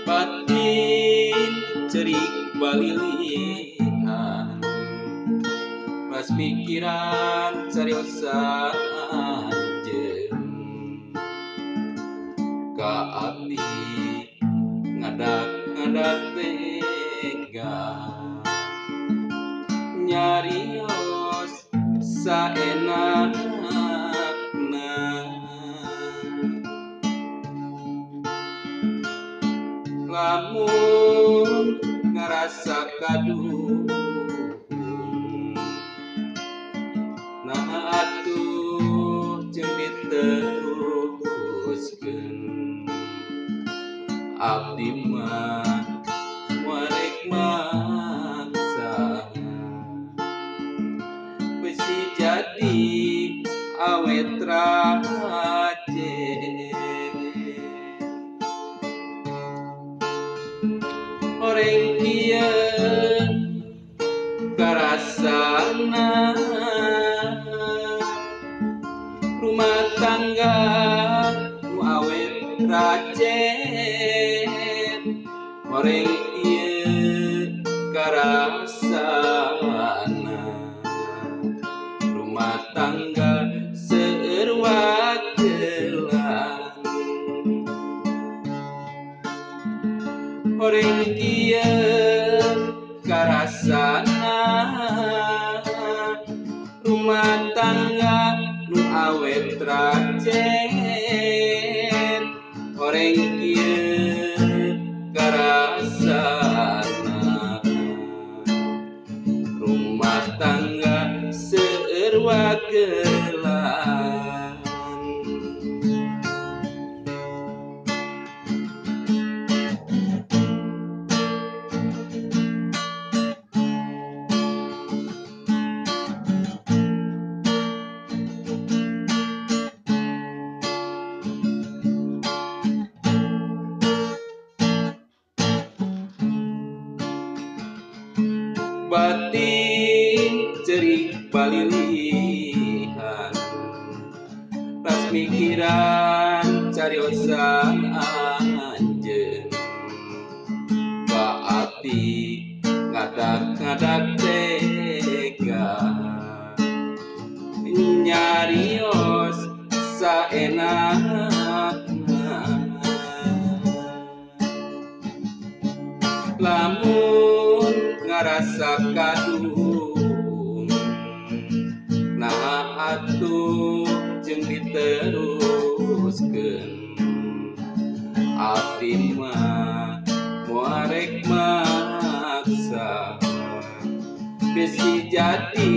Batin cerik balilihan pas pikiran cariosan anjeun ka abdi ngadak-ngadak tega nyarios saenakna lamun ngarasa kaduh nah atuh jeung diteruskeun abdi mah warek maksa besi jadi awet rajen Oreng kieu karasana rumah tangga nu awet rajin Oreng kieu karasana rumah tangga seueur wagelan Oreng kieu karasana rumah tangga nu awet rajin Oreng kieu karasana rumah tangga seueur wagelan batin cerik balilihan pas mikiran cariosan anjeun ka abdi ngadak-ngadak tega nyarios saenakna lamun ngarasa kaduh nah atuh jeung diteruskeun abdi mah moarek maksa bisi jadi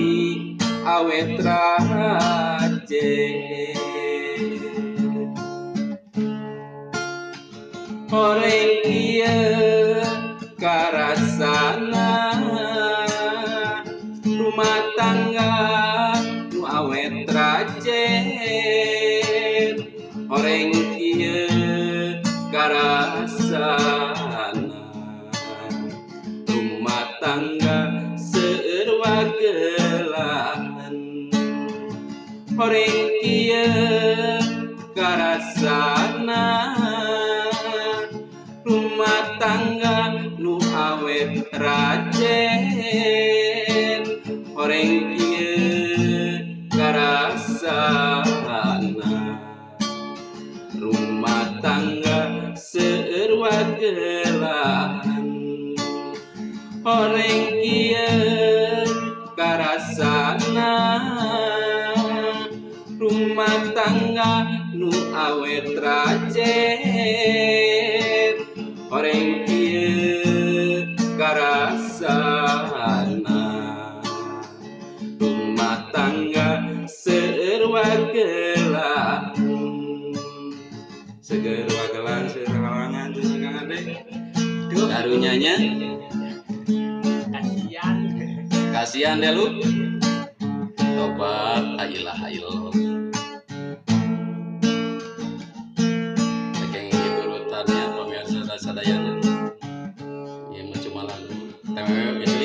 awet rajin Oreng kieu karasana rumah tangga nu awet rajin Oreng kieu karasana rumah tangga seueur wagelan Oreng kieu karasana rumah tangga nu awet rajin Oreng kieu karasana rumah tangga seueur wagelan Oreng kieu karasana rumah tangga nu awet rajin Oreng kieu karasana rumah tangga seueur wagelan seger wagelan seueur halangan jeung ngade karunyanya kasihan deh lu tobat ailah itu